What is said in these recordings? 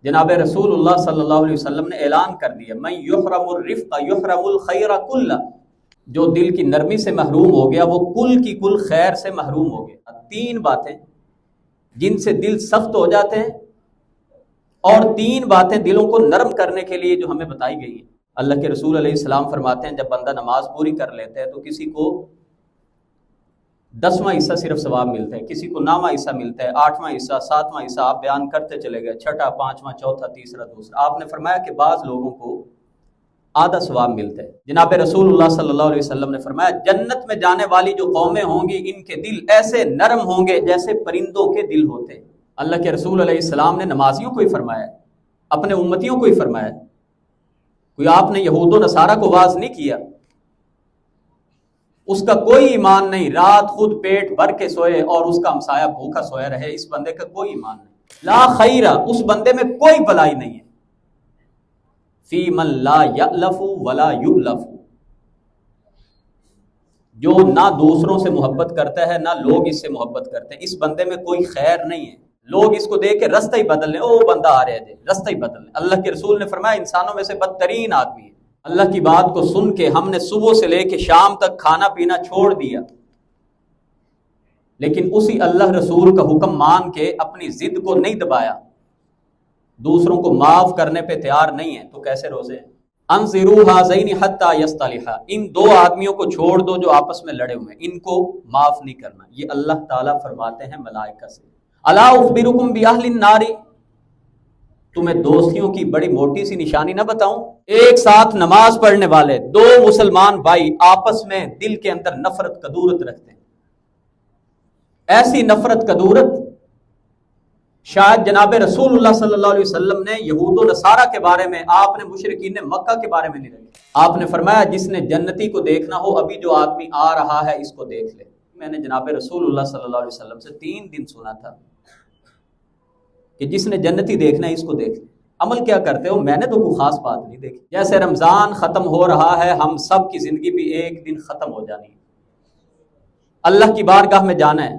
جناب رسول اللہ صلی اللہ علیہ وسلم نے اعلان کر دیا من یحرم الرفق یحرم الخیر کلہ، جو دل کی نرمی سے محروم ہو گیا وہ کل کی کل خیر سے محروم ہو گیا۔ تین باتیں جن سے دل سخت ہو جاتے ہیں، اور تین باتیں دلوں کو نرم کرنے کے لیے جو ہمیں بتائی گئی ہیں۔ اللہ کے رسول علیہ السلام فرماتے ہیں جب بندہ نماز پوری کر لیتا ہے تو کسی کو 10واں حصہ صرف ثواب ملتا ہے، کسی کو 9واں حصہ ملتا ہے، 8واں حصہ، 7واں حصہ، آپ بیان کرتے چلے گئے، چھٹا، 5واں، چوتھا، تیسرا، دوسرا۔ آپ نے فرمایا کہ بعض لوگوں کو آدھا ثواب ملتا ہے۔ جناب رسول اللہ صلی اللہ علیہ وسلم نے فرمایا جنت میں جانے والی جو قومیں ہوں گی ان کے دل ایسے نرم ہوں گے جیسے پرندوں کے دل ہوتے ہیں۔ اللہ کے رسول علیہ السلام نے نمازیوں کو ہی فرمایا، اپنے امتیوں کو ہی فرمایا، کوئی آپ نے یہود و نصارہ کو واز نہیں کیا۔ اس کا کوئی ایمان نہیں، رات خود پیٹ بھر کے سوئے اور اس کا ہمسایہ بھوکا سویا رہے، اس بندے کا کوئی ایمان نہیں، لا خیرہ، اس بندے میں کوئی بلائی نہیں ہے۔ فی من لا یألف ولا یؤلف، جو نہ دوسروں سے محبت کرتا ہے نہ لوگ اس سے محبت کرتے ہیں، اس بندے میں کوئی خیر نہیں ہے۔ لوگ اس کو دیکھ کے رستہ ہی بدل لیں، او بندہ آ رہا ہے جی، رستہ ہی بدل لیں۔ اللہ کے رسول نے فرمایا انسانوں میں سے بدترین آدمی ہے۔ اللہ کی بات کو سن کے ہم نے صبح سے لے کے شام تک کھانا پینا چھوڑ دیا، لیکن اسی اللہ رسول کا حکم مان کے اپنی ضد کو نہیں دبایا، دوسروں کو معاف کرنے پہ تیار نہیں ہے، تو کیسے روزے ہیں؟ انظروا ھذین حتی یصطلحا، ان دو آدمیوں کو چھوڑ دو جو آپس میں لڑے ہوئے ہیں، ان کو معاف نہیں کرنا۔ یہ اللہ تعالیٰ فرماتے ہیں ملائکہ سے، الا اخبرکم باہل النار، تمہیں دوستیوں کی بڑی موٹی سی نشانی نہ بتاؤں؟ ایک ساتھ نماز پڑھنے والے دو مسلمان بھائی آپس میں دل کے اندر نفرت کدورت رکھتے ہیں، ایسی نفرت کدورت شاید جناب رسول اللہ صلی اللہ علیہ وسلم نے یہود و نصارہ کے بارے میں، آپ نے مشرکین مکہ کے بارے میں نہیں رکھی۔ آپ نے فرمایا جس نے جنتی کو دیکھنا ہو ابھی جو آدمی آ رہا ہے اس کو دیکھ لے۔ میں نے جناب رسول اللہ صلی اللہ علیہ وسلم سے 3 دن سنا تھا کہ جس نے جنتی دیکھنا ہے اس کو دیکھ لے۔ عمل کیا کرتے ہو؟ میں نے تو کوئی خاص بات نہیں دیکھی۔ جیسے رمضان ختم ہو رہا ہے، ہم سب کی زندگی بھی ایک دن ختم ہو جانی ہے، اللہ کی بارگاہ میں جانا ہے،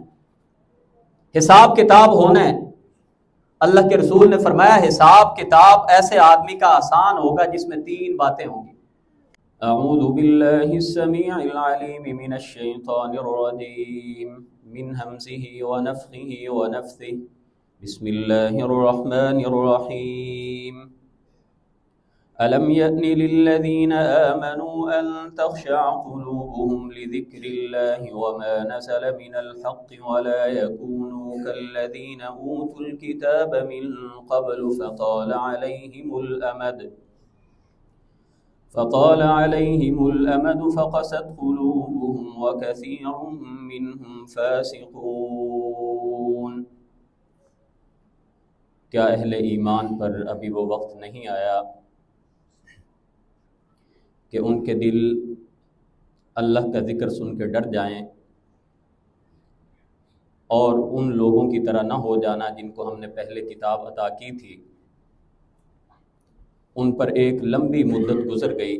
حساب کتاب ہونا ہے۔ اللہ کے رسول نے فرمایا حساب کتاب ایسے آدمی کا آسان ہوگا جس میں 3 باتیں ہوں گی۔ اعوذ باللہ السمیع العلیم من الشیطان الرجیم من ہمزہ ونفخہ ونفثہ، بسم اللہ الرحمن الرحیم۔ ألم يأن للذين آمنوا أن تخشع قلوبهم لذكر الله وما نزل من الحق ولا يكونوا كالذين أوتوا الكتاب من قبل فطال عليهم الأمد فقست قلوبهم وكثير منهم فاسقون۔ کیا اہل ایمان پر ابھی وہ وقت نہیں آیا کہ ان کے دل اللہ کا ذکر سن کے ڈر جائیں اور ان لوگوں کی طرح نہ ہو جانا جن کو ہم نے پہلے کتاب عطا کی تھی، ان پر ایک لمبی مدت گزر گئی،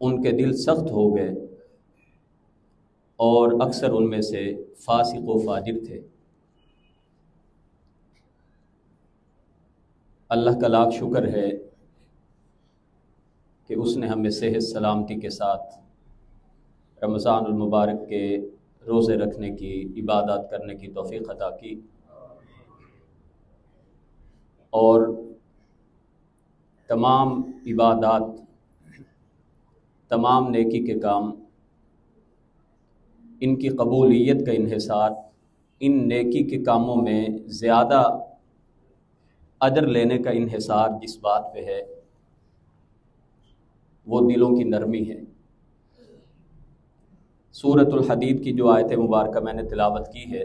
ان کے دل سخت ہو گئے اور اکثر ان میں سے فاسق و فاجر تھے۔ اللہ کا لاکھ شکر ہے کہ اس نے ہمیں صحت سلامتی کے ساتھ رمضان المبارک کے روزے رکھنے کی، عبادات کرنے کی توفیق عطا کی، اور تمام عبادات، تمام نیکی کے کام، ان کی قبولیت کا انحصار ان نیکی کے کاموں میں زیادہ اجر لینے کا انحصار جس بات پہ ہے وہ دلوں کی نرمی ہے۔ سورۃ الحدید کی جو آیت مبارکہ میں نے تلاوت کی ہے،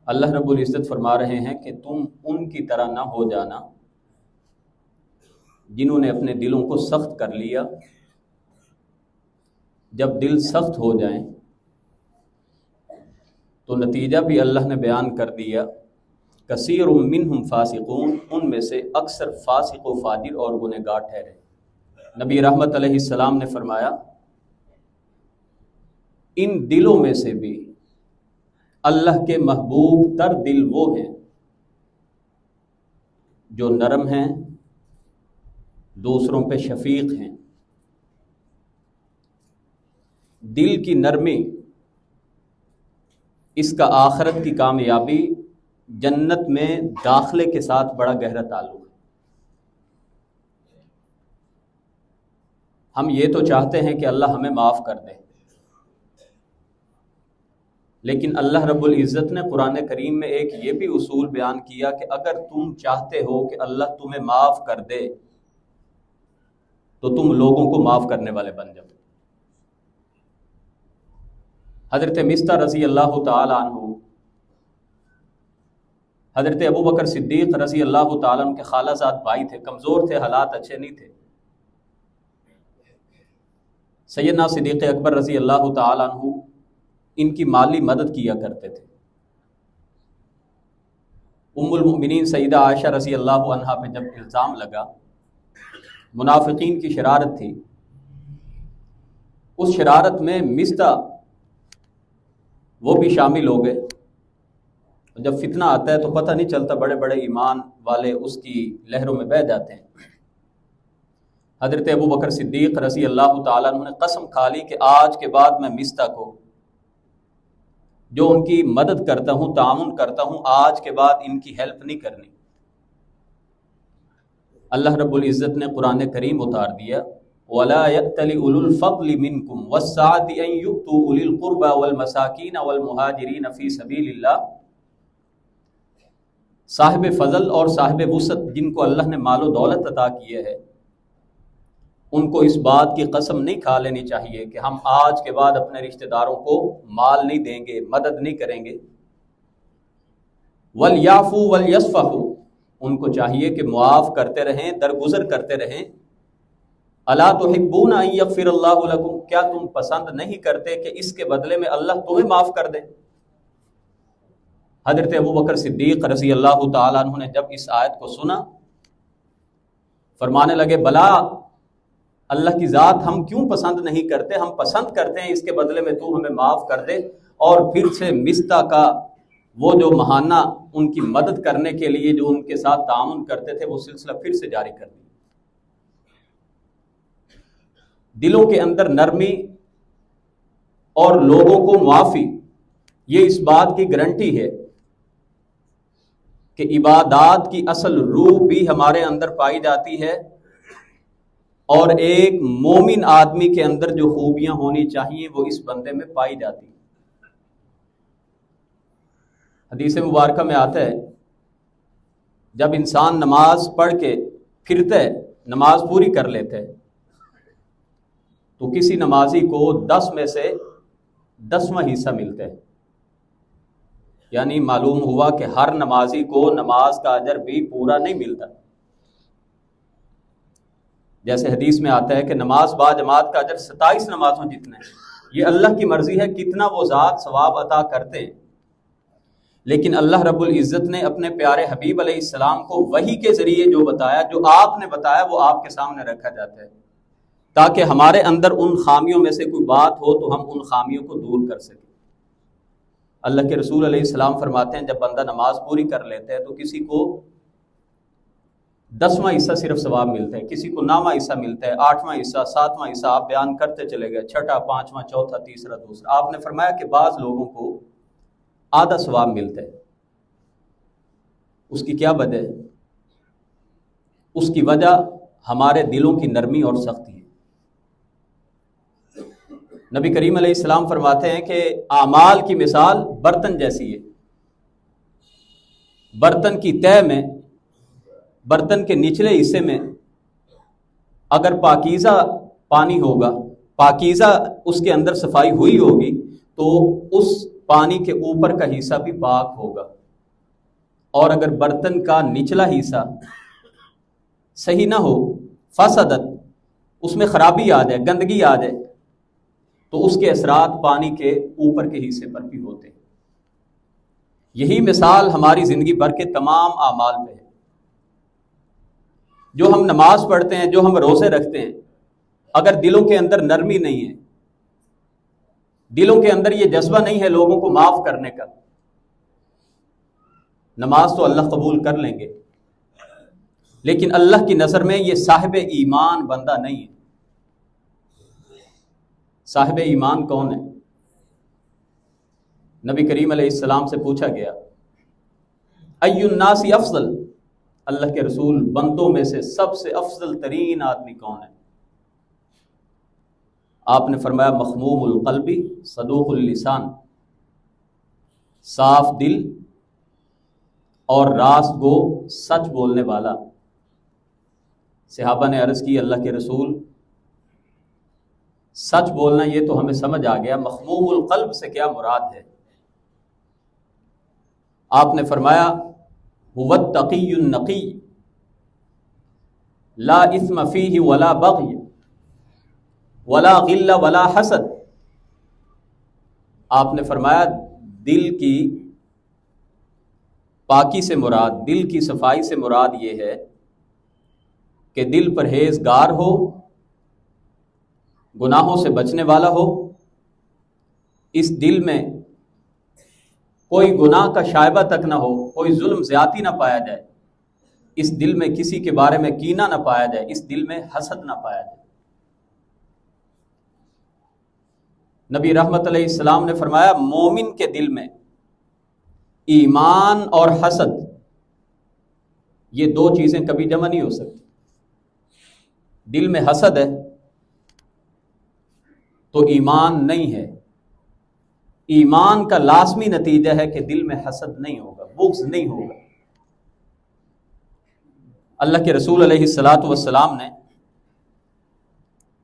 اللہ رب العزت فرما رہے ہیں کہ تم ان کی طرح نہ ہو جانا جنہوں نے اپنے دلوں کو سخت کر لیا۔ جب دل سخت ہو جائیں تو نتیجہ بھی اللہ نے بیان کر دیا، کثیر منہم فاسقون، ان میں سے اکثر فاسق و فاجر اور گنہگار ٹھہرے۔ نبی رحمت علیہ السلام نے فرمایا ان دلوں میں سے بھی اللہ کے محبوب تر دل وہ ہیں جو نرم ہیں، دوسروں پہ شفیق ہیں۔ دل کی نرمی، اس کا آخرت کی کامیابی، جنت میں داخلے کے ساتھ بڑا گہرا تعلق ہے۔ ہم یہ تو چاہتے ہیں کہ اللہ ہمیں معاف کر دے، لیکن اللہ رب العزت نے قرآن کریم میں ایک یہ بھی اصول بیان کیا کہ اگر تم چاہتے ہو کہ اللہ تمہیں معاف کر دے تو تم لوگوں کو معاف کرنے والے بن جاؤ۔ حضرت مستح رضی اللہ تعالی عنہ، حضرت ابو بکر صدیق رضی اللہ تعالیٰ عنہ کے خالہ زاد بھائی تھے، کمزور تھے، حالات اچھے نہیں تھے۔ سیدنا صدیق اکبر رضی اللہ تعالیٰ عنہ ان کی مالی مدد کیا کرتے تھے۔ ام المؤمنین سیدہ عائشہ رضی اللہ عنہا پہ جب الزام لگا، منافقین کی شرارت تھی، اس شرارت میں مستح وہ بھی شامل ہو گئے۔ جب فتنہ آتا ہے تو پتہ نہیں چلتا، بڑے بڑے ایمان والے اس کی لہروں میں بہہ جاتے ہیں۔ حضرت ابو بکر صدیق رضی اللہ تعالیٰ عنہ نے قسم کھا لی کہ آج کے بعد میں مستح کو جو ان کی مدد کرتا ہوں، تعاون کرتا ہوں، آج کے بعد ان کی ہیلپ نہیں کرنی۔ اللہ رب العزت نے قرآن کریم اتار دیا، وَلَا يَأْتَلِ أُولُو الْفَضْلِ مِنْكُمْ وَالسَّعَةِ أَنْ يُؤْتُوا أُولِي الْقُرْبَى وَالْمَسَاكِينَ وَالْمُهَاجِرِينَ فِي سَبِيلِ اللَّهِ۔ صاحب فضل اور صاحب وسعت جن کو اللہ نے مال و دولت عطا کیے ہے، ان کو اس بات کی قسم نہیں کھا لینی چاہیے کہ ہم آج کے بعد اپنے رشتہ داروں کو مال نہیں دیں گے، مدد نہیں کریں گے۔ وَلْيَعْفُوا وَلْيَصْفَحُوا، ان کو چاہیے کہ معاف کرتے رہیں، درگزر کرتے رہیں۔ أَلَا تُحِبُّونَ أَن يَغْفِرَ اللَّهُ لَكُمْ، کیا تم پسند نہیں کرتے کہ اس کے بدلے میں اللہ تمہیں معاف کر دے؟ حضرت ابو بکر صدیق رضی اللہ تعالیٰ عنہ نے جب اس آیت کو سنا، فرمانے لگے بلا اللہ کی ذات، ہم کیوں پسند نہیں کرتے؟ ہم پسند کرتے ہیں اس کے بدلے میں تو ہمیں معاف کر دے۔ اور پھر سے مستح کا وہ جو ماہانہ ان کی مدد کرنے کے لیے جو ان کے ساتھ تعاون کرتے تھے، وہ سلسلہ پھر سے جاری کر دیا۔ دلوں کے اندر نرمی اور لوگوں کو معافی، یہ اس بات کی گارنٹی ہے کہ عبادات کی اصل روح بھی ہمارے اندر پائی جاتی ہے، اور ایک مومن آدمی کے اندر جو خوبیاں ہونی چاہیے وہ اس بندے میں پائی جاتی ہیں۔ حدیث مبارکہ میں آتا ہے، جب انسان نماز پڑھ کے پھرتا ہے، نماز پوری کر لیتا ہے، تو کسی نمازی کو 10 میں سے 10واں حصہ ملتا ہے۔ یعنی معلوم ہوا کہ ہر نمازی کو نماز کا اجر بھی پورا نہیں ملتا۔ جیسے حدیث میں آتا ہے کہ نماز با جماعت کا اجر 27 نمازوں جتنا ہے۔ یہ اللہ کی مرضی ہے کتنا وہ ذات ثواب عطا کرتے ہیں، لیکن اللہ رب العزت نے اپنے پیارے حبیب علیہ السلام کو وحی کے ذریعے جو بتایا، جو آپ نے بتایا، وہ آپ کے سامنے رکھا جاتا ہے تاکہ ہمارے اندر ان خامیوں میں سے کوئی بات ہو تو ہم ان خامیوں کو دور کر سکیں۔ اللہ کے رسول علیہ السلام فرماتے ہیں جب بندہ نماز پوری کر لیتا ہے تو کسی کو 10واں حصہ صرف ثواب ملتا ہے، کسی کو 9واں حصہ ملتا ہے، 8واں حصہ، 7واں حصہ، آپ بیان کرتے چلے گئے، 6واں، 5واں، 4تھا، تیسرا، دوسرا۔ آپ نے فرمایا کہ بعض لوگوں کو آدھا ثواب ملتا ہے۔ اس کی کیا وجہ ہے؟ اس کی وجہ ہمارے دلوں کی نرمی اور سختی ہے۔ نبی کریم علیہ السلام فرماتے ہیں کہ اعمال کی مثال برتن جیسی ہے۔ برتن کی تہہ میں، برتن کے نچلے حصے میں اگر پاکیزہ پانی ہوگا، پاکیزہ اس کے اندر صفائی ہوئی ہوگی، تو اس پانی کے اوپر کا حصہ بھی پاک ہوگا۔ اور اگر برتن کا نچلا حصہ صحیح نہ ہو، فسدت، اس میں خرابی آ جائے، گندگی آ جائے، تو اس کے اثرات پانی کے اوپر کے حصے پر بھی ہوتے ہیں۔ یہی مثال ہماری زندگی بھر کے تمام اعمال پہ ہے۔ جو ہم نماز پڑھتے ہیں، جو ہم روزے رکھتے ہیں، اگر دلوں کے اندر نرمی نہیں ہے، دلوں کے اندر یہ جذبہ نہیں ہے لوگوں کو معاف کرنے کا، نماز تو اللہ قبول کر لیں گے لیکن اللہ کی نظر میں یہ صاحب ایمان بندہ نہیں ہے۔ صاحب ایمان کون ہے؟ نبی کریم علیہ السلام سے پوچھا گیا ای الناس افضل، اللہ کے رسول بندوں میں سے سب سے افضل ترین آدمی کون ہے؟ آپ نے فرمایا مخموم القلبی صدوق اللسان، صاف دل اور راست گو سچ بولنے والا۔ صحابہ نے عرض کی اللہ کے رسول سچ بولنا یہ تو ہمیں سمجھ آ گیا، مخموم القلب سے کیا مراد ہے؟ آپ نے فرمایا هو التقی النقی لا اثم فیہ ولا بغی ولا غل ولا حسد۔ آپ نے فرمایا دل کی پاکی سے مراد، دل کی صفائی سے مراد یہ ہے کہ دل پرہیزگار ہو، گناہوں سے بچنے والا ہو، اس دل میں کوئی گناہ کا شائبہ تک نہ ہو، کوئی ظلم زیادتی نہ پایا جائے، اس دل میں کسی کے بارے میں کینہ نہ پایا جائے، اس دل میں حسد نہ پایا جائے۔ نبی رحمت علیہ السلام نے فرمایا مومن کے دل میں ایمان اور حسد یہ دو چیزیں کبھی جمع نہیں ہو سکتی۔ دل میں حسد ہے تو ایمان نہیں ہے، ایمان کا لازمی نتیجہ ہے کہ دل میں حسد نہیں ہوگا، بغض نہیں ہوگا۔ اللہ کے رسول علیہ الصلاۃ والسلام نے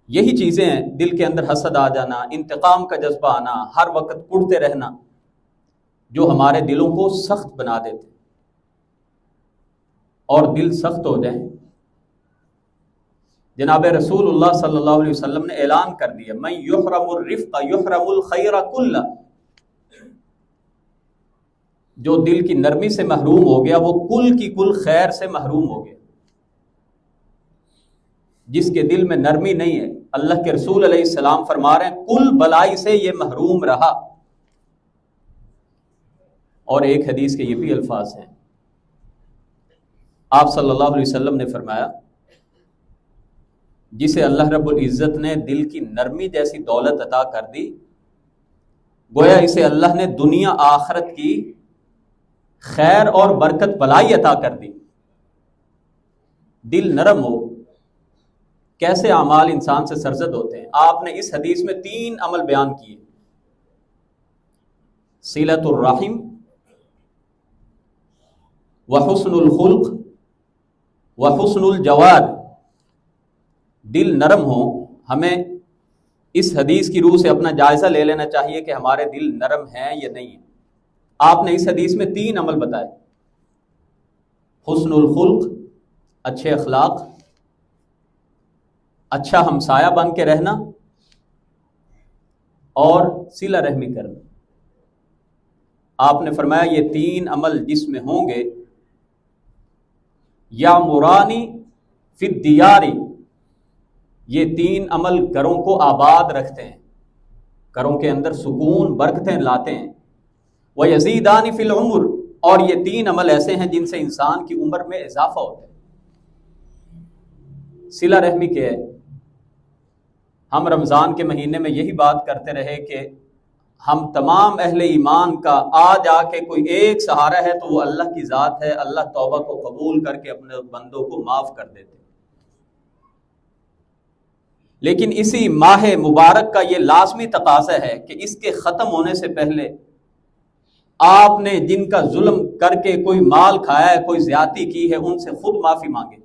یہی چیزیں ہیں، دل کے اندر حسد آ جانا، انتقام کا جذبہ آنا، ہر وقت کڑتے رہنا، جو ہمارے دلوں کو سخت بنا دیتے، اور دل سخت ہو جائیں جناب رسول اللہ صلی اللہ علیہ وسلم نے اعلان کر دیا من یحرم الرفق یحرم الخیر کلہ، جو دل کی نرمی سے محروم ہو گیا وہ کل کی کل خیر سے محروم ہو گیا۔ جس کے دل میں نرمی نہیں ہے، اللہ کے رسول علیہ السلام فرما رہے ہیں کل بلائی سے یہ محروم رہا۔ اور ایک حدیث کے یہ بھی الفاظ ہیں، آپ صلی اللہ علیہ وسلم نے فرمایا جسے اللہ رب العزت نے دل کی نرمی جیسی دولت عطا کر دی، گویا اسے اللہ نے دنیا آخرت کی خیر اور برکت بلائی عطا کر دی۔ دل نرم ہو، کیسے اعمال انسان سے سرزد ہوتے ہیں۔ آپ نے اس حدیث میں 3 عمل بیان کیے، صلۃ الرحم وحسن الخلق وحسن الجوار۔ دل نرم ہو، ہمیں اس حدیث کی روح سے اپنا جائزہ لے لینا چاہیے کہ ہمارے دل نرم ہیں یا نہیں ہیں۔ آپ نے اس حدیث میں 3 عمل بتائے، حسن الخلق اچھے اخلاق، اچھا ہمسایہ بن کے رہنا، اور صلہ رحمی کرنا۔ آپ نے فرمایا یہ 3 عمل جس میں ہوں گے یا مرانی فی الدیار، یہ 3 عمل گھروں کو آباد رکھتے ہیں، گھروں کے اندر سکون برکتیں لاتے ہیں۔ وَيَزِيدَانِ فِي الْعُمُرِ، اور یہ 3 عمل ایسے ہیں جن سے انسان کی عمر میں اضافہ ہوتا ہے۔ صلہ رحمی کیا ہے؟ ہم رمضان کے مہینے میں یہی بات کرتے رہے کہ ہم تمام اہل ایمان کا آج آ کے کوئی ایک سہارا ہے تو وہ اللہ کی ذات ہے، اللہ توبہ کو قبول کر کے اپنے بندوں کو معاف کر دیتے۔ لیکن اسی ماہ مبارک کا یہ لازمی تقاضا ہے کہ اس کے ختم ہونے سے پہلے آپ نے جن کا ظلم کر کے کوئی مال کھایا ہے، کوئی زیادتی کی ہے، ان سے خود معافی مانگے،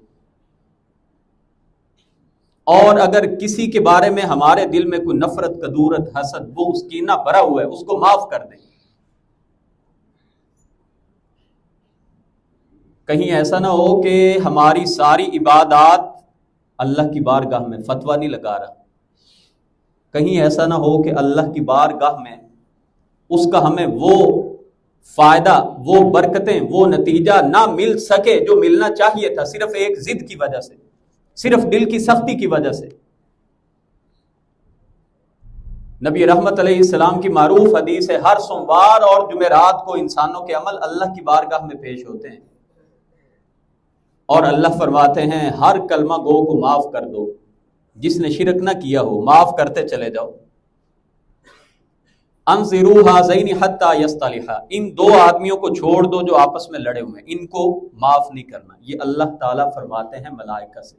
اور اگر کسی کے بارے میں ہمارے دل میں کوئی نفرت، کدورت، حسد، بغض، کینہ بھرا ہوا ہے اس کو معاف کر دیں۔ کہیں ایسا نہ ہو کہ ہماری ساری عبادات اللہ کی بارگاہ میں فتویٰ نہیں لگا رہا، کہیں ایسا نہ ہو کہ اللہ کی بارگاہ میں اس کا ہمیں وہ فائدہ، وہ برکتیں، وہ نتیجہ نہ مل سکے جو ملنا چاہیے تھا، صرف ایک ضد کی وجہ سے، صرف دل کی سختی کی وجہ سے۔ نبی رحمت علیہ السلام کی معروف حدیث ہے ہر سوموار اور جمعرات کو انسانوں کے عمل اللہ کی بارگاہ میں پیش ہوتے ہیں، اور اللہ فرماتے ہیں ہر کلمہ گو کو معاف کر دو، جس نے شرک نہ کیا ہو معاف کرتے چلے جاؤ۔ انظروا هذین حتی یصطلحا، ان دو آدمیوں کو چھوڑ دو جو آپس میں لڑے ہوئے ہیں، ان کو معاف نہیں کرنا۔ یہ اللہ تعالیٰ فرماتے ہیں ملائکہ سے،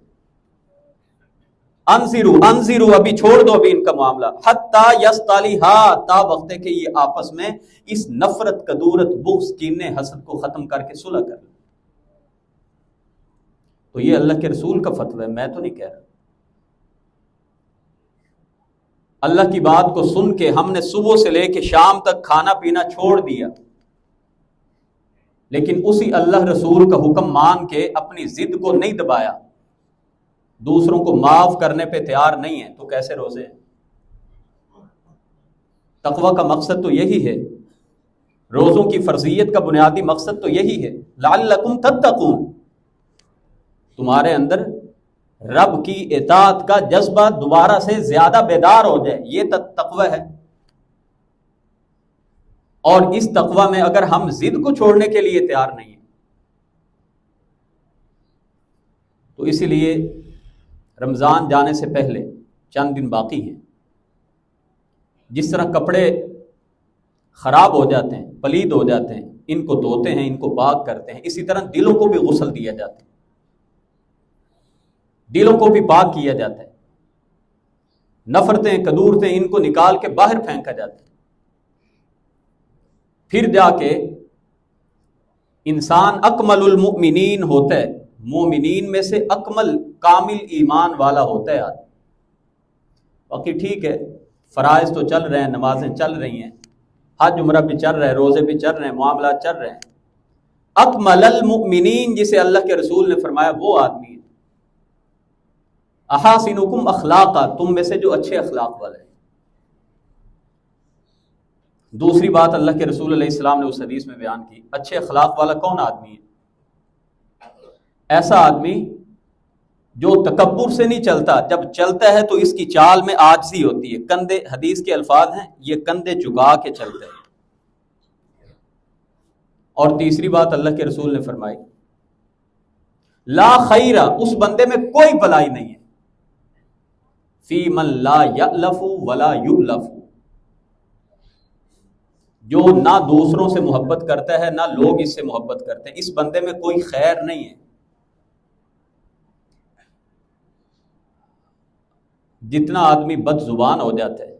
انظروا ابھی چھوڑ دو ابھی ان کا معاملہ، حتی یصطلحا تا وقت ہے کہ یہ آپس میں اس نفرت، کدورت، بغض، کینے، حسد کو ختم کر کے صلح کر لیں۔ تو یہ اللہ کے رسول کا فتویٰ ہے، میں تو نہیں کہہ رہا۔ اللہ کی بات کو سن کے ہم نے صبح سے لے کے شام تک کھانا پینا چھوڑ دیا، لیکن اسی اللہ رسول کا حکم مان کے اپنی ضد کو نہیں دبایا، دوسروں کو معاف کرنے پہ تیار نہیں ہے، تو کیسے روزے ہیں؟ تقوی کا مقصد تو یہی ہے، روزوں کی فرضیت کا بنیادی مقصد تو یہی ہے، لعلکم تتقون، تمہارے اندر رب کی اطاعت کا جذبہ دوبارہ سے زیادہ بیدار ہو جائے، یہ تقوی ہے۔ اور اس تقوی میں اگر ہم ضد کو چھوڑنے کے لیے تیار نہیں ہیں، تو اسی لیے رمضان جانے سے پہلے چند دن باقی ہیں، جس طرح کپڑے خراب ہو جاتے ہیں، پلید ہو جاتے ہیں، ان کو دھوتے ہیں، ان کو پاک کرتے ہیں، اسی طرح دلوں کو بھی غسل دیا جاتا ہے، دلوں کو بھی پاک کیا جاتا ہے، نفرتیں، کدورتیں ان کو نکال کے باہر پھینکا جاتا ہے، پھر جا کے انسان اکمل المؤمنین ہوتا ہے، مومنین میں سے اکمل کامل ایمان والا ہوتا ہے آدمی۔ باقی ٹھیک ہے، فرائض تو چل رہے ہیں، نمازیں چل رہی ہیں، حج عمرہ بھی چل رہے ہیں، روزے بھی چل رہے ہیں، معاملات چل رہے ہیں۔ اکمل المؤمنین جسے اللہ کے رسول نے فرمایا وہ آدمی ہے، احاسنکم اخلاقا، تم میں سے جو اچھے اخلاق والے ہیں۔ دوسری بات اللہ کے رسول علیہ السلام نے اس حدیث میں بیان کی، اچھے اخلاق والا کون آدمی ہے؟ ایسا آدمی جو تکبر سے نہیں چلتا، جب چلتا ہے تو اس کی چال میں عاجزی ہوتی ہے، کندھے، حدیث کے الفاظ ہیں، یہ کندھے جھکا کے چلتے ہیں۔ اور تیسری بات اللہ کے رسول نے فرمائی، لا خیر، اس بندے میں کوئی بھلائی نہیں ہے، فی من لا یألف ولا یؤلف، جو نہ دوسروں سے محبت کرتا ہے نہ لوگ اس سے محبت کرتے ہیں، اس بندے میں کوئی خیر نہیں ہے۔ جتنا آدمی بد زبان ہو جاتا ہے،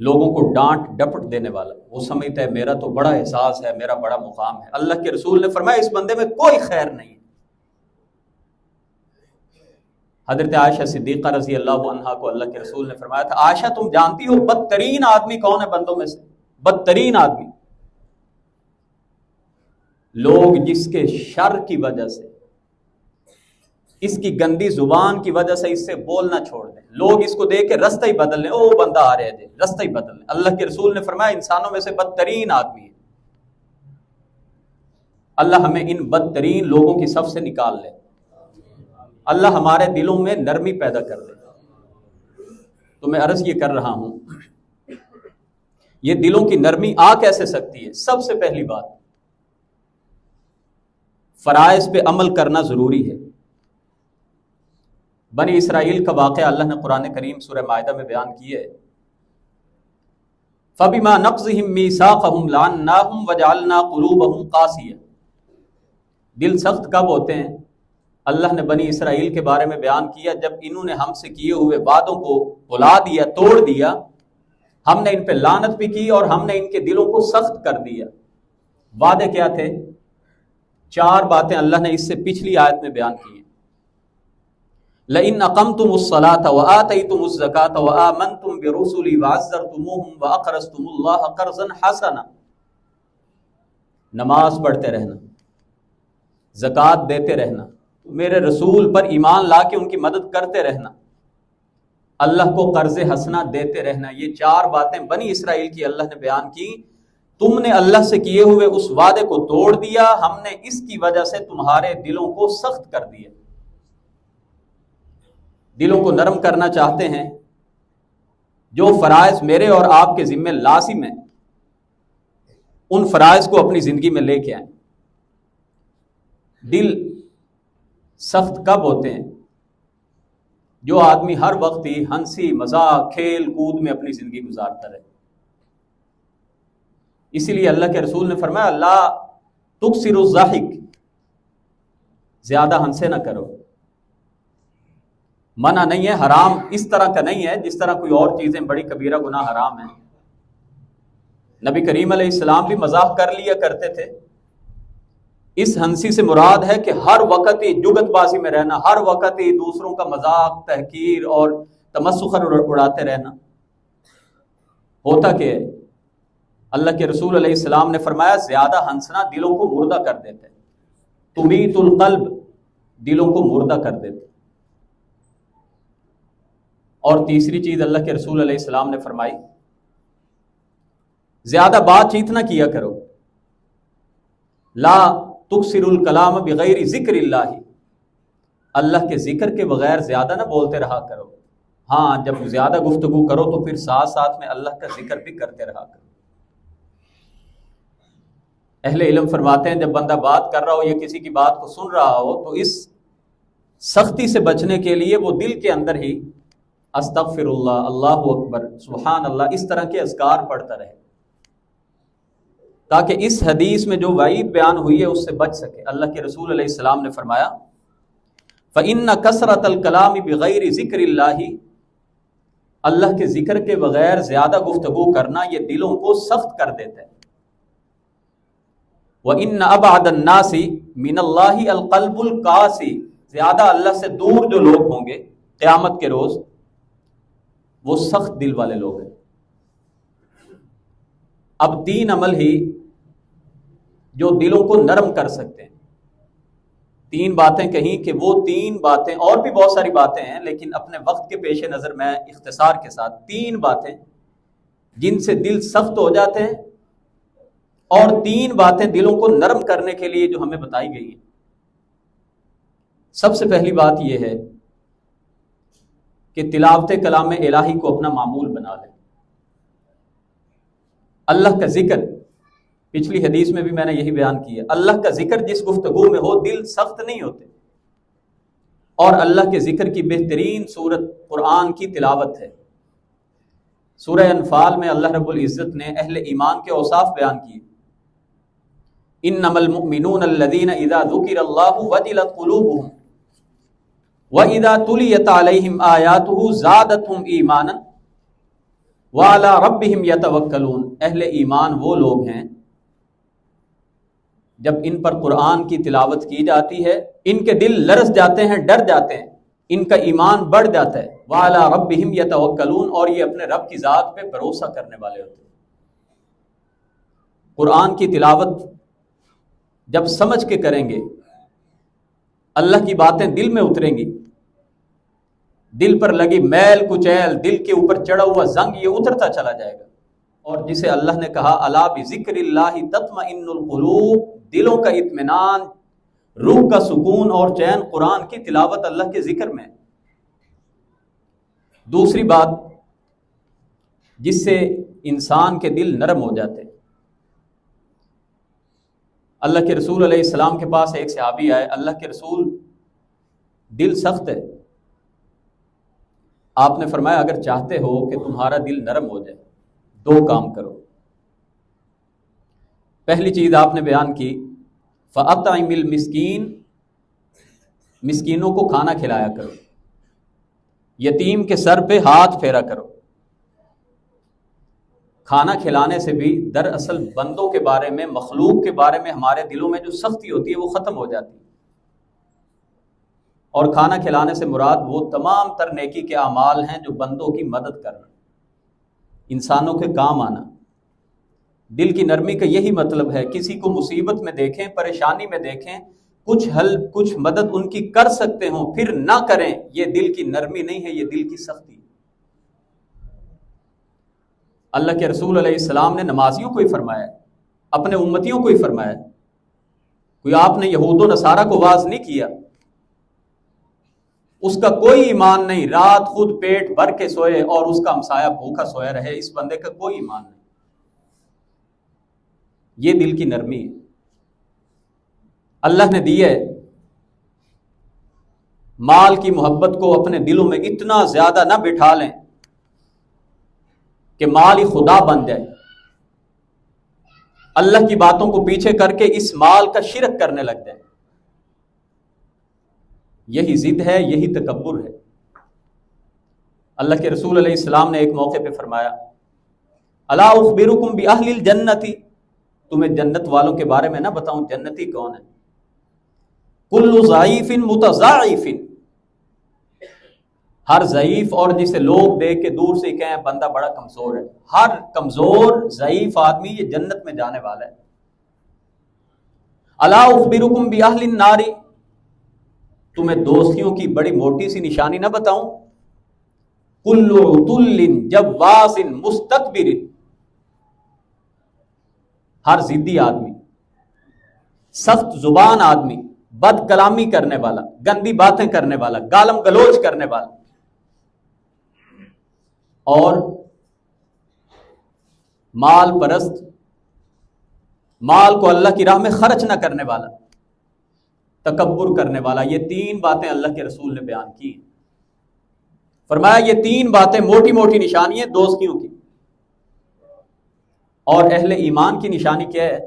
لوگوں کو ڈانٹ ڈپٹ دینے والا، وہ سمجھتا ہے میرا تو بڑا احساس ہے، میرا بڑا مقام ہے، اللہ کے رسول نے فرمایا اس بندے میں کوئی خیر نہیں ہے۔ حضرت عائشہ صدیقہ رضی اللہ عنہا کو اللہ کے رسول نے فرمایا تھا، عائشہ تم جانتی ہو بدترین آدمی کون ہے بندوں میں سے؟ بدترین آدمی لوگ جس کے شر کی وجہ سے، اس کی گندی زبان کی وجہ سے اس سے بولنا چھوڑ دیں، لوگ اس کو دیکھ کے رستہ ہی بدل لیں، او بندہ آ رہے تھے، رستہ ہی بدل لیں۔ اللہ کے رسول نے فرمایا انسانوں میں سے بدترین آدمی ہے، اللہ ہمیں ان بدترین لوگوں کی صف سے نکال لے، اللہ ہمارے دلوں میں نرمی پیدا کر دے۔ تو میں عرض یہ کر رہا ہوں، یہ دلوں کی نرمی آ کیسے سکتی ہے؟ سب سے پہلی بات، فرائض پہ عمل کرنا ضروری ہے۔ بنی اسرائیل کا واقعہ اللہ نے قرآن کریم سورہ مائدہ میں بیان کیا ہے، فَبِمَا نَقْضِهِمْ مِيثَاقَهُمْ لَعَنَّاهُمْ وَجَعَلْنَا قُلُوبَهُمْ قَاسِيَةً۔ دل سخت کب ہوتے ہیں؟ اللہ نے بنی اسرائیل کے بارے میں بیان کیا جب انہوں نے ہم سے کیے ہوئے وعدوں کو بھلا دیا، توڑ دیا، ہم نے ان پہ لعنت بھی کی اور ہم نے ان کے دلوں کو سخت کر دیا۔ وعدے کیا تھے؟ 4 باتیں اللہ نے اس سے پچھلی آیت میں بیان کی ہیں، لئن اقمتم الصلاة وآتیتم الزکاة وآمنتم برسلی وعزرتموہم واقرضتم اللہ قرضا حسنا، نماز پڑھتے رہنا، زکوٰۃ دیتے رہنا، میرے رسول پر ایمان لا کے ان کی مدد کرتے رہنا، اللہ کو قرض حسنہ دیتے رہنا، یہ 4 باتیں بنی اسرائیل کی اللہ نے بیان کی۔ تم نے اللہ سے کیے ہوئے اس وعدے کو توڑ دیا، ہم نے اس کی وجہ سے تمہارے دلوں کو سخت کر دیا۔ دلوں کو نرم کرنا چاہتے ہیں، جو فرائض میرے اور آپ کے ذمہ لازم ہیں ان فرائض کو اپنی زندگی میں لے کے آئیں۔ دل سخت کب ہوتے ہیں؟ جو آدمی ہر وقت ہی ہنسی مذاق کھیل کود میں اپنی زندگی گزارتا رہے۔ اسی لیے اللہ کے رسول نے فرمایا لا تکثر الضحک، زیادہ ہنسے نہ کرو۔ منع نہیں ہے، حرام اس طرح کا نہیں ہے جس طرح کوئی اور چیزیں بڑی کبیرہ گناہ حرام ہیں۔ نبی کریم علیہ السلام بھی مذاق کر لیا کرتے تھے۔ اس ہنسی سے مراد ہے کہ ہر وقت ہی جگت بازی میں رہنا، ہر وقت ہی دوسروں کا مذاق تحقیر اور تمسخر اڑاتے رہنا۔ ہوتا کہ اللہ کے رسول علیہ السلام نے فرمایا زیادہ ہنسنا دلوں کو مردہ کر دیتے، تمیت القلب، دلوں کو مردہ کر دیتے۔ اور تیسری چیز اللہ کے رسول علیہ السلام نے فرمائی زیادہ بات چیت نہ کیا کرو، لا تکثر الکلام بغیر ذکر اللہ، اللہ کے ذکر کے بغیر زیادہ نہ بولتے رہا کرو۔ ہاں جب زیادہ گفتگو کرو تو پھر ساتھ ساتھ میں اللہ کا ذکر بھی کرتے رہا کرو۔ اہل علم فرماتے ہیں جب بندہ بات کر رہا ہو یا کسی کی بات کو سن رہا ہو تو اس سختی سے بچنے کے لیے وہ دل کے اندر ہی استغفر اللہ، اللہ اکبر، سبحان اللہ، اس طرح کے اذکار پڑھتا رہے، تاکہ اس حدیث میں جو وعید بیان ہوئی ہے اس سے بچ سکے۔ اللہ کے رسول علیہ السلام نے فرمایا فَإِنَّ كَثْرَةَ الْكَلَامِ بِغَيْرِ ذِكْرِ اللَّهِ، اللہ کے ذکر کے بغیر زیادہ گفتگو کرنا یہ دلوں کو سخت کر دیتا ہے۔ وَإِنَّ أَبْعَدَ النَّاسِ مِنَ اللَّهِ الْقَلْبُ الْقَاسِي، زیادہ اللہ سے دور جو لوگ ہوں گے قیامت کے روز وہ سخت دل والے لوگ ہیں۔ اب تین عمل ہی جو دلوں کو نرم کر سکتے ہیں، تین باتیں کہیں کہ وہ تین باتیں، اور بھی بہت ساری باتیں ہیں لیکن اپنے وقت کے پیش نظر میں اختصار کے ساتھ تین باتیں جن سے دل سخت ہو جاتے ہیں اور تین باتیں دلوں کو نرم کرنے کے لیے جو ہمیں بتائی گئی ہیں۔ سب سے پہلی بات یہ ہے کہ تلاوت کلام الہی کو اپنا معمول بنا لیں۔ اللہ کا ذکر، پچھلی حدیث میں بھی میں نے یہی بیان کیا، اللہ کا ذکر جس گفتگو میں ہو دل سخت نہیں ہوتے، اور اللہ کے ذکر کی بہترین صورت قرآن کی تلاوت ہے۔ سورہ انفال میں اللہ رب العزت نے اہل ایمان کے اوصاف بیان کیے، انما المؤمنون الذین اذا ذکر اللہ وجلت قلوبهم وَإِذَا تُلِيَتْ عَلَيْهِمْ آيَاتُهُ زَادَتْهُمْ إِيمَانًا وَعَلَىٰ رَبِّهِمْ يَتَوَكَّلُونَ۔ اہل ایمان وہ لوگ ہیں جب ان پر قرآن کی تلاوت کی جاتی ہے ان کے دل لرز جاتے ہیں، ڈر جاتے ہیں، ان کا ایمان بڑھ جاتا ہے۔ وَعَلَىٰ رَبِّهِمْ يَتَوَكَّلُونَ، اور یہ اپنے رب کی ذات پہ بھروسہ کرنے والے ہوتے ہیں۔ قرآن کی تلاوت جب سمجھ کے کریں گے، اللہ کی باتیں دل میں اتریں گی، دل پر لگی میل کچیل، دل کے اوپر چڑھا ہوا زنگ یہ اترتا چلا جائے گا۔ اور جسے اللہ نے کہا الا بذکر اللہ تطمئن القلوب، دلوں کا اطمینان، روح کا سکون اور چین قرآن کی تلاوت اللہ کے ذکر میں۔ دوسری بات جس سے انسان کے دل نرم ہو جاتے ہیں، اللہ کے رسول علیہ السلام کے پاس ایک صحابی آئے، اللہ کے رسول دل سخت ہے، آپ نے فرمایا اگر چاہتے ہو کہ تمہارا دل نرم ہو جائے دو کام کرو۔ پہلی چیز آپ نے بیان کی فَأَطْعِمِ الْمِسْكِينَ، مسکینوں کو کھانا کھلایا کرو، یتیم کے سر پہ ہاتھ پھیرا کرو۔ کھانا کھلانے سے بھی دراصل بندوں کے بارے میں، مخلوق کے بارے میں ہمارے دلوں میں جو سختی ہوتی ہے وہ ختم ہو جاتی ہے، اور کھانا کھلانے سے مراد وہ تمام تر نیکی کے اعمال ہیں جو بندوں کی مدد کرنا، انسانوں کے کام آنا۔ دل کی نرمی کا یہی مطلب ہے، کسی کو مصیبت میں دیکھیں، پریشانی میں دیکھیں، کچھ حل کچھ مدد ان کی کر سکتے ہوں پھر نہ کریں، یہ دل کی نرمی نہیں ہے، یہ دل کی سختی۔ اللہ کے رسول علیہ السلام نے نمازیوں کو ہی فرمایا، اپنے امتیوں کو ہی فرمایا، کوئی آپ نے یہود و نصارہ کو واز نہیں کیا، اس کا کوئی ایمان نہیں، رات خود پیٹ بھر کے سوئے اور اس کا ہمسایہ بھوکا سویا رہے، اس بندے کا کوئی ایمان نہیں۔ یہ دل کی نرمی ہے، اللہ نے دی ہے مال کی محبت کو اپنے دلوں میں اتنا زیادہ نہ بٹھا لیں کہ مال ہی خدا بن جائے، اللہ کی باتوں کو پیچھے کر کے اس مال کا شرک کرنے لگ جائے۔ یہی ضد ہے، یہی تکبر ہے۔ اللہ کے رسول علیہ السلام نے ایک موقع پہ فرمایا، الا اخبرکم باہل الجنت، تمہیں جنت والوں کے بارے میں نہ بتاؤں جنتی کون ہے؟ کل ضعیف متضاعف، ہر ضعیف اور جسے لوگ دیکھ کے دور سے کہیں بندہ بڑا کمزور ہے، ہر کمزور ضعیف آدمی یہ جنت میں جانے والا ہے۔ الا اخبرکم باہل النار، تمہیں دوستیوں کی بڑی موٹی سی نشانی نہ بتاؤں؟ کل عتل جواز مستکبر، ہر ضدی آدمی، سخت زبان آدمی، بد کلامی کرنے والا، گندی باتیں کرنے والا، گالم گلوچ کرنے والا، اور مال پرست، مال کو اللہ کی راہ میں خرچ نہ کرنے والا، تکبر کرنے والا۔ یہ تین باتیں اللہ کے رسول نے بیان کی۔ فرمایا یہ تین باتیں موٹی موٹی نشانی ہیں دوستیوں کی۔ اور اہل ایمان کی نشانی کیا ہے؟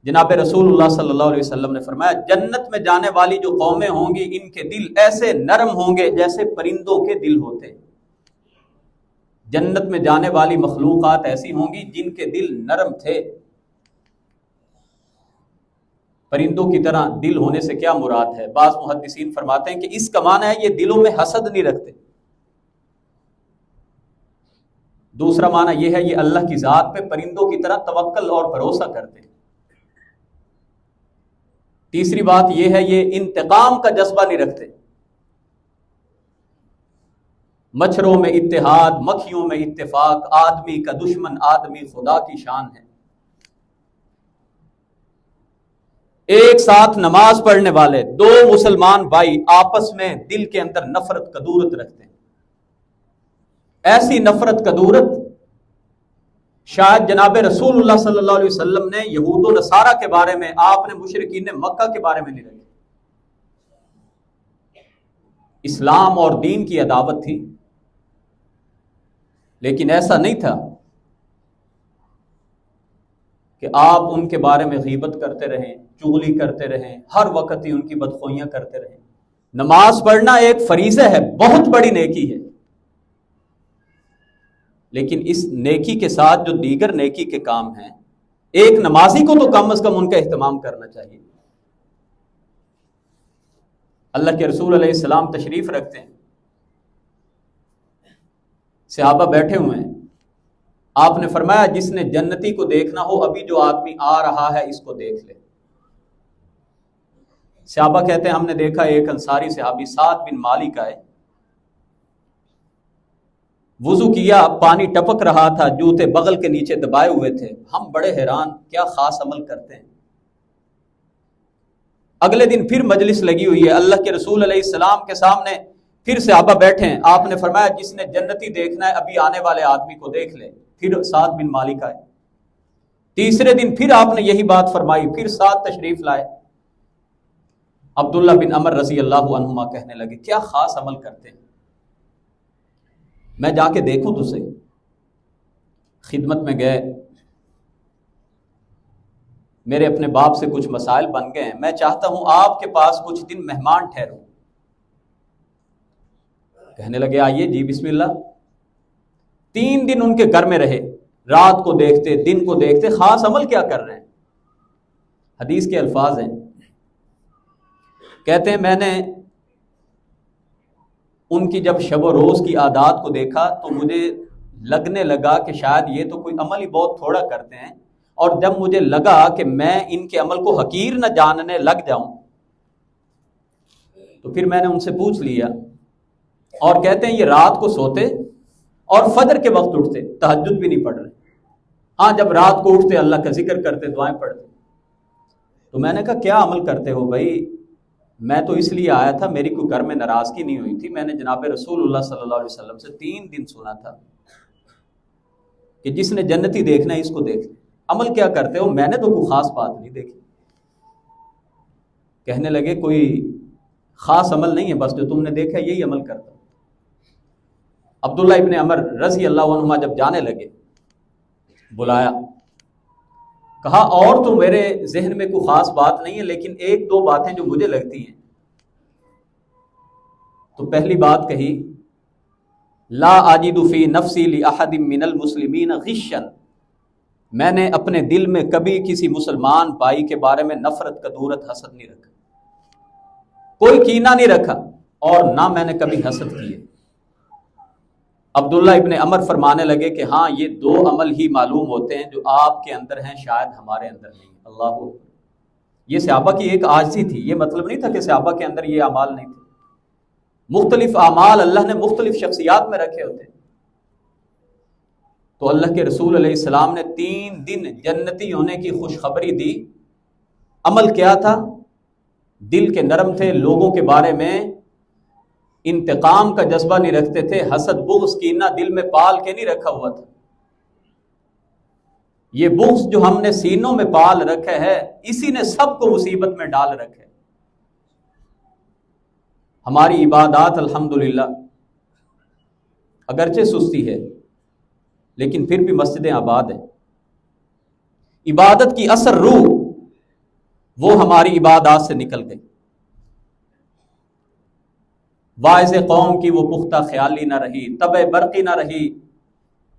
جناب رسول اللہ صلی اللہ علیہ وسلم نے فرمایا جنت میں جانے والی جو قومیں ہوں گی ان کے دل ایسے نرم ہوں گے جیسے پرندوں کے دل ہوتے۔ جنت میں جانے والی مخلوقات ایسی ہوں گی جن کے دل نرم تھے۔ پرندوں کی طرح دل ہونے سے کیا مراد ہے؟ بعض محدثین فرماتے ہیں کہ اس کا معنی ہے یہ دلوں میں حسد نہیں رکھتے۔ دوسرا معنی یہ ہے یہ اللہ کی ذات پہ پرندوں کی طرح توکل اور بھروسہ کرتے ہیں۔ تیسری بات یہ ہے یہ انتقام کا جذبہ نہیں رکھتے۔ مچھروں میں اتحاد، مکھیوں میں اتفاق، آدمی کا دشمن آدمی خدا کی شان ہے۔ ایک ساتھ نماز پڑھنے والے دو مسلمان بھائی آپس میں دل کے اندر نفرت کدورت رکھتے ہیں۔ ایسی نفرت کدورت شاید جناب رسول اللہ صلی اللہ علیہ وسلم نے یہود و نصارہ کے بارے میں، آپ نے مشرکین مکہ کے بارے میں نہیں رکھی۔ اسلام اور دین کی عداوت تھی، لیکن ایسا نہیں تھا کہ آپ ان کے بارے میں غیبت کرتے رہیں، چغلی کرتے رہیں، ہر وقت ہی ان کی بدخوئیاں کرتے رہیں۔ نماز پڑھنا ایک فریضہ ہے، بہت بڑی نیکی ہے، لیکن اس نیکی کے ساتھ جو دیگر نیکی کے کام ہیں، ایک نمازی کو تو کم از کم ان کا اہتمام کرنا چاہیے۔ اللہ کے رسول علیہ السلام تشریف رکھتے ہیں، صحابہ بیٹھے ہوئے ہیں، آپ نے فرمایا جس نے جنتی کو دیکھنا ہو ابھی جو آدمی آ رہا ہے اس کو دیکھ لے۔ صحابہ کہتے ہیں ہم نے دیکھا ایک انصاری صحابی سعد بن مالک آئے، وضو کیا، پانی ٹپک رہا تھا، جوتے بغل کے نیچے دبائے ہوئے تھے۔ ہم بڑے حیران، کیا خاص عمل کرتے ہیں۔ اگلے دن پھر مجلس لگی ہوئی ہے، اللہ کے رسول علیہ السلام کے سامنے پھر صحابہ بیٹھے ہیں، آپ نے فرمایا جس نے جنتی دیکھنا ہے ابھی آنے والے آدمی کو دیکھ لے۔ پھر سعد بن مالک آئے، تیسرے دن پھر آپ نے یہی بات فرمائی، پھر سعد تشریف لائے۔ عبداللہ بن عمر رضی اللہ عنہما کہنے لگے کیا خاص عمل کرتے ہیں، میں جا کے دیکھوں تو صحیح۔ خدمت میں گئے، میرے اپنے باپ سے کچھ مسائل بن گئے ہیں، میں چاہتا ہوں آپ کے پاس کچھ دن مہمان ٹھہروں۔ کہنے لگے آئیے جی بسم اللہ۔ 3 دن ان کے گھر میں رہے، رات کو دیکھتے دن کو دیکھتے، خاص عمل کیا کر رہے ہیں۔ حدیث کے الفاظ ہیں، کہتے ہیں میں نے ان کی جب شب و روز کی عادات کو دیکھا تو مجھے لگنے لگا کہ شاید یہ تو کوئی عمل ہی بہت تھوڑا کرتے ہیں، اور جب مجھے لگا کہ میں ان کے عمل کو حقیر نہ جاننے لگ جاؤں تو پھر میں نے ان سے پوچھ لیا، اور کہتے ہیں یہ رات کو سوتے اور فجر کے وقت اٹھتے، تہجد بھی نہیں پڑھ رہے، ہاں جب رات کو اٹھتے اللہ کا ذکر کرتے، دعائیں پڑھتے۔ تو میں نے کہا کیا عمل کرتے ہو بھائی؟ میں تو اس لیے آیا تھا، میری کوئی گھر میں ناراضگی نہیں ہوئی تھی، میں نے جناب رسول اللہ صلی اللہ علیہ وسلم سے 3 دن سنا تھا کہ جس نے جنتی دیکھنا ہے اس کو دیکھ لے۔ عمل کیا کرتے ہو؟ میں نے تو کوئی خاص بات نہیں دیکھی۔ کہنے لگے کوئی خاص عمل نہیں ہے، بس جو تم نے دیکھا یہی عمل کرتا ہوں۔ عبداللہ ابن عمر رضی اللہ عنہما جب جانے لگے، بلایا، کہا اور تو میرے ذہن میں کوئی خاص بات نہیں ہے، لیکن ایک دو باتیں جو مجھے لگتی ہیں۔ تو پہلی بات کہی، لا اجد فی نفسی لاحد من المسلمین غشا، میں نے اپنے دل میں کبھی کسی مسلمان بھائی کے بارے میں نفرت، کدورت، حسد نہیں رکھا، کوئی کینہ نہیں رکھا، اور نہ میں نے کبھی حسد کی ہے۔ عبداللہ ابن عمر فرمانے لگے کہ ہاں یہ دو عمل ہی معلوم ہوتے ہیں جو آپ کے اندر ہیں، شاید ہمارے اندر نہیں۔ اللہ اکبر۔ یہ صحابہ کی ایک عاجزی تھی، یہ مطلب نہیں تھا کہ صحابہ کے اندر یہ اعمال نہیں تھے۔ مختلف اعمال اللہ نے مختلف شخصیات میں رکھے ہوتے ہیں۔ تو اللہ کے رسول علیہ السلام نے 3 دن جنتی ہونے کی خوشخبری دی۔ عمل کیا تھا؟ دل کے نرم تھے، لوگوں کے بارے میں انتقام کا جذبہ نہیں رکھتے تھے، حسد، بغض، کینہ دل میں پال کے نہیں رکھا ہوا تھا۔ یہ بغض جو ہم نے سینوں میں پال رکھا ہے، اسی نے سب کو مصیبت میں ڈال رکھا ہے۔ ہماری عبادات الحمدللہ اگرچہ سستی ہے، لیکن پھر بھی مسجدیں آباد ہیں۔ عبادت کی اثر روح وہ ہماری عبادات سے نکل گئی۔ واعظ قوم کی وہ پختہ خیالی نہ رہی، طبع برقی نہ رہی،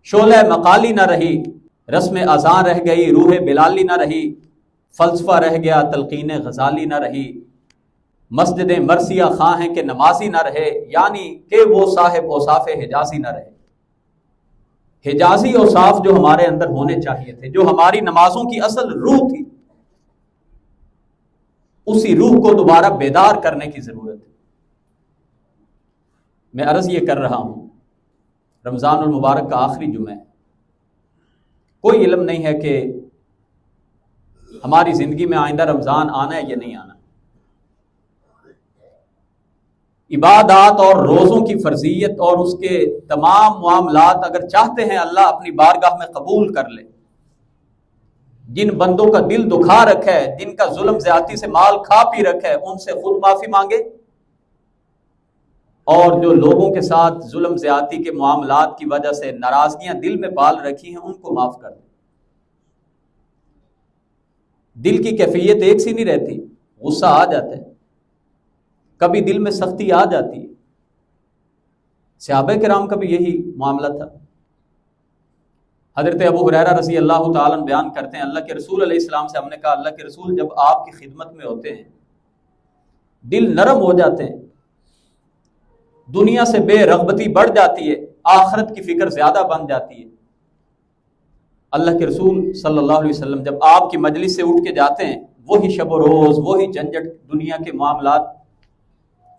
شعلہ مقالی نہ رہی، رسم اذان رہ گئی، روح بلالی نہ رہی، فلسفہ رہ گیا، تلقین غزالی نہ رہی، مسجد مرثیہ خواہ ہیں کہ نمازی نہ رہے، یعنی کہ وہ صاحب اوصاف حجازی نہ رہے۔ حجازی اوصاف جو ہمارے اندر ہونے چاہیے تھے، جو ہماری نمازوں کی اصل روح تھی، اسی روح کو دوبارہ بیدار کرنے کی ضرورت ہے۔ میں عرض یہ کر رہا ہوں، رمضان المبارک کا آخری جمعہ ہے، کوئی علم نہیں ہے کہ ہماری زندگی میں آئندہ رمضان آنا ہے یا نہیں آنا۔ عبادات اور روزوں کی فرضیت اور اس کے تمام معاملات اگر چاہتے ہیں اللہ اپنی بارگاہ میں قبول کر لے، جن بندوں کا دل دکھا رکھا ہے، جن کا ظلم زیادتی سے مال کھا پی رکھا ہے، ان سے خود معافی مانگے، اور جو لوگوں کے ساتھ ظلم زیادتی کے معاملات کی وجہ سے ناراضگیاں دل میں پال رکھی ہیں، ان کو معاف کر دیں۔ دل کی کیفیت ایک سی نہیں رہتی، غصہ آ جاتا ہے، کبھی دل میں سختی آ جاتی ہے۔ صحابہ کرام کا بھی یہی معاملہ تھا۔ حضرت ابو ہریرہ رضی اللہ تعالیٰ عنہ بیان کرتے ہیں، اللہ کے رسول علیہ السلام سے ہم نے کہا، اللہ کے رسول جب آپ کی خدمت میں ہوتے ہیں دل نرم ہو جاتے ہیں، دنیا سے بے رغبتی بڑھ جاتی ہے، آخرت کی فکر زیادہ بن جاتی ہے۔ اللہ کے رسول صلی اللہ علیہ وسلم جب آپ کی مجلس سے اٹھ کے جاتے ہیں، وہی شب و روز، وہی جھنجٹ، دنیا کے معاملات،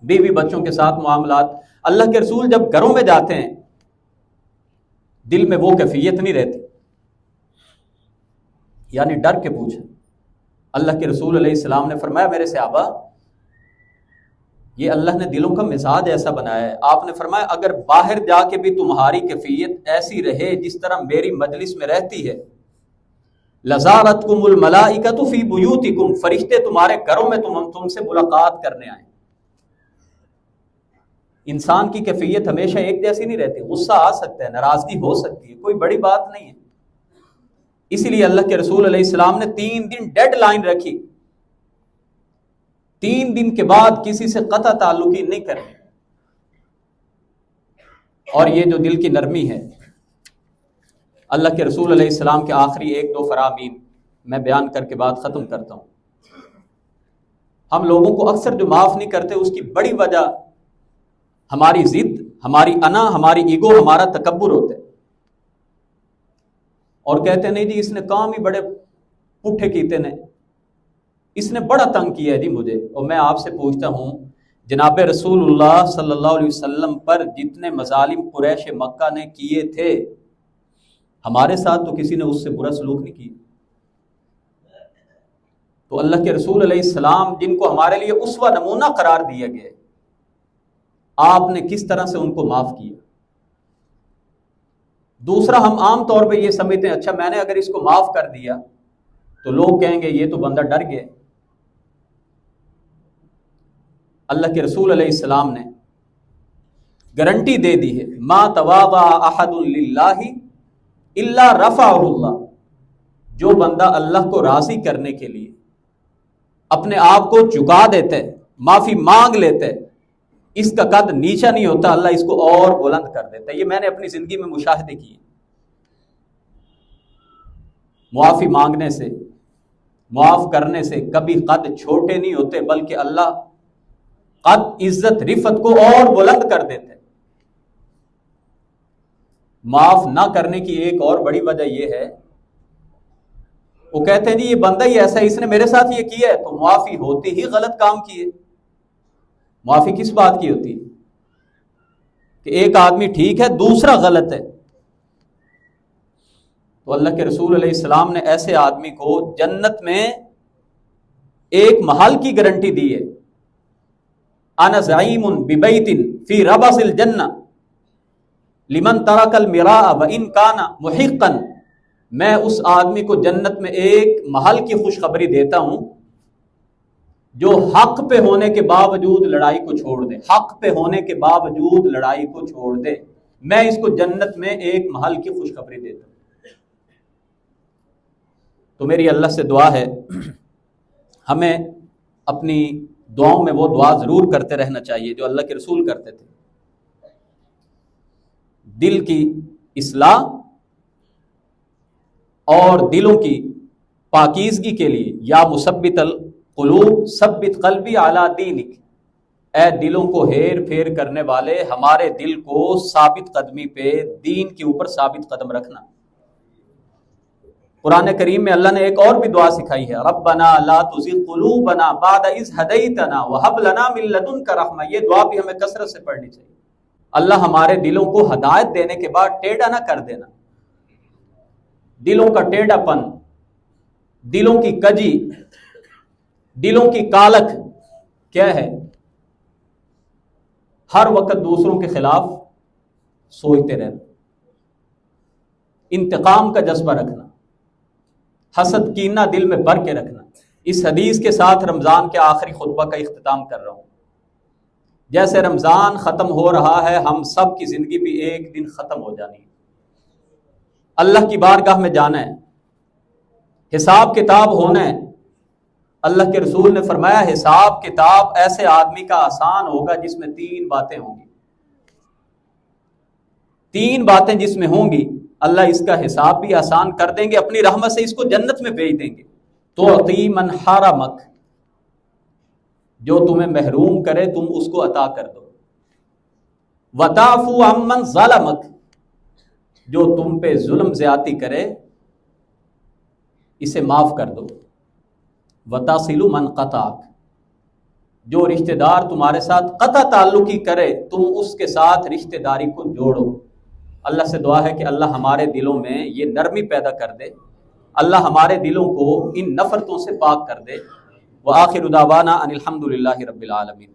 بیوی بچوں کے ساتھ معاملات، اللہ کے رسول جب گھروں میں جاتے ہیں دل میں وہ کیفیت نہیں رہتی۔ یعنی ڈر کے پوچھیں، اللہ کے رسول علیہ السلام نے فرمایا، میرے صحابہ یہ اللہ نے دلوں کا مزاج ایسا بنایا ہے۔ آپ نے فرمایا اگر باہر جا کے بھی تمہاری کیفیت ایسی رہے جس طرح میری مجلس میں رہتی ہے، لزارتکم الملائکۃ فی بیوتکم، فرشتے تمہارے گھروں میں تم سے ملاقات کرنے آئیں۔ انسان کی کیفیت ہمیشہ ایک جیسی نہیں رہتی، غصہ آ سکتا ہے، ناراضگی ہو سکتی ہے، کوئی بڑی بات نہیں ہے۔ اسی لیے اللہ کے رسول علیہ السلام نے 3 دن ڈیڈ لائن رکھی، 3 دن کے بعد کسی سے قطع تعلقی نہیں کرنی۔ اور یہ جو دل کی نرمی ہے، اللہ کے رسول علیہ السلام کے آخری 1-2 فرامین میں بیان کر کے بات ختم کرتا ہوں۔ ہم لوگوں کو اکثر جو معاف نہیں کرتے، اس کی بڑی وجہ ہماری ضد، ہماری انا، ہماری ایگو، ہمارا تکبر ہوتا ہے، اور کہتے ہیں نہیں جی اس نے کام ہی بڑے پٹھے کیتے نے، اس نے بڑا تنگ کیا ہے جی مجھے۔ اور میں آپ سے پوچھتا ہوں، جناب رسول اللہ صلی اللہ علیہ وسلم پر جتنے مظالم قریش مکہ نے کیے تھے، ہمارے ساتھ تو کسی نے اس سے برا سلوک نہیں کیا۔ تو اللہ کے رسول علیہ السلام جن کو ہمارے لیے اسوہ نمونہ قرار دیا گیا، آپ نے کس طرح سے ان کو معاف کیا۔ دوسرا، ہم عام طور پہ یہ سمجھتے ہیں اچھا میں نے اگر اس کو معاف کر دیا تو لوگ کہیں گے یہ تو بندہ ڈر گیا۔ اللہ کے رسول علیہ السلام نے گارنٹی دے دی ہے، ما تواضع احد للہ الا رفعہ اللہ، جو بندہ اللہ کو راضی کرنے کے لیے اپنے آپ کو جھکا دیتا ہے، معافی مانگ لیتا ہے، اس کا قد نیچا نہیں ہوتا، اللہ اس کو اور بلند کر دیتا ہے۔ یہ میں نے اپنی زندگی میں مشاہدے کیے۔ معافی مانگنے سے، معاف کرنے سے کبھی قد چھوٹے نہیں ہوتے، بلکہ اللہ قد، عزت، رفت کو اور بلند کر دیتے ہیں۔ معاف نہ کرنے کی ایک اور بڑی وجہ یہ ہے، وہ کہتے ہیں جی یہ بندہ ہی ایسا ہے، اس نے میرے ساتھ یہ کیا ہے، تو معافی ہوتی ہی غلط کام کیے۔ معافی کس بات کی ہوتی ہے کہ ایک آدمی ٹھیک ہے دوسرا غلط ہے، تو اللہ کے رسول علیہ السلام نے ایسے آدمی کو جنت میں ایک محل کی گارنٹی دی ہے، انا زعیم ببیت فی ربض الجنہ لمن ترک المراء وان کان محقا، میں اس آدمی کو جنت میں ایک محل کی خوشخبری دیتا ہوں جو حق پہ ہونے کے باوجود لڑائی کو چھوڑ دے، حق پہ ہونے کے باوجود لڑائی کو چھوڑ دے، میں اس کو جنت میں ایک محل کی خوشخبری دیتا ہوں۔ تو میری اللہ سے دعا ہے، ہمیں اپنی دعاؤں میں وہ دعا ضرور کرتے رہنا چاہیے جو اللہ کے رسول کرتے تھے، دل کی اصلاح اور دلوں کی پاکیزگی کے لیے، یا مثبت القلوب ثبت قلبی علی دینک، اے دلوں کو ہیر پھیر کرنے والے ہمارے دل کو ثابت قدمی پہ، دین کے اوپر ثابت قدم رکھنا۔ قرآن کریم میں اللہ نے ایک اور بھی دعا سکھائی ہے، ربنا لا تزغ قلوبنا بعد اذ ہدیتنا وہب لنا من لدنک رحمہ، یہ دعا بھی ہمیں کثرت سے پڑھنی چاہیے۔ اللہ ہمارے دلوں کو ہدایت دینے کے بعد ٹیڑھا نہ کر دینا۔ دلوں کا ٹیڑھا پن، دلوں کی کجی، دلوں کی کالک کیا ہے؟ ہر وقت دوسروں کے خلاف سوچتے رہنا، انتقام کا جذبہ رکھنا، حسد کینہ دل میں بھر کے رکھنا۔ اس حدیث کے ساتھ رمضان کے آخری خطبہ کا اختتام کر رہا ہوں۔ جیسے رمضان ختم ہو رہا ہے، ہم سب کی زندگی بھی ایک دن ختم ہو جانی ہے، اللہ کی بارگاہ میں جانا ہے، حساب کتاب ہونا ہے۔ اللہ کے رسول نے فرمایا حساب کتاب ایسے آدمی کا آسان ہوگا جس میں 3 باتیں ہوں گی۔ 3 باتیں جس میں ہوں گی، اللہ اس کا حساب بھی آسان کر دیں گے، اپنی رحمت سے اس کو جنت میں بھیج دیں گے۔ تعطی من حرمک، جو تمہیں محروم کرے تم اس کو عطا کر دو۔ وتعفو عمن ظلمک، جو تم پہ ظلم زیادتی کرے اسے معاف کر دو۔ وتصل من قطعک، جو رشتہ دار تمہارے ساتھ قطع تعلقی کرے تم اس کے ساتھ رشتہ داری کو جوڑو۔ اللہ سے دعا ہے کہ اللہ ہمارے دلوں میں یہ نرمی پیدا کر دے، اللہ ہمارے دلوں کو ان نفرتوں سے پاک کر دے۔ وآخر دعوانا ان الحمد للہ رب العالمین۔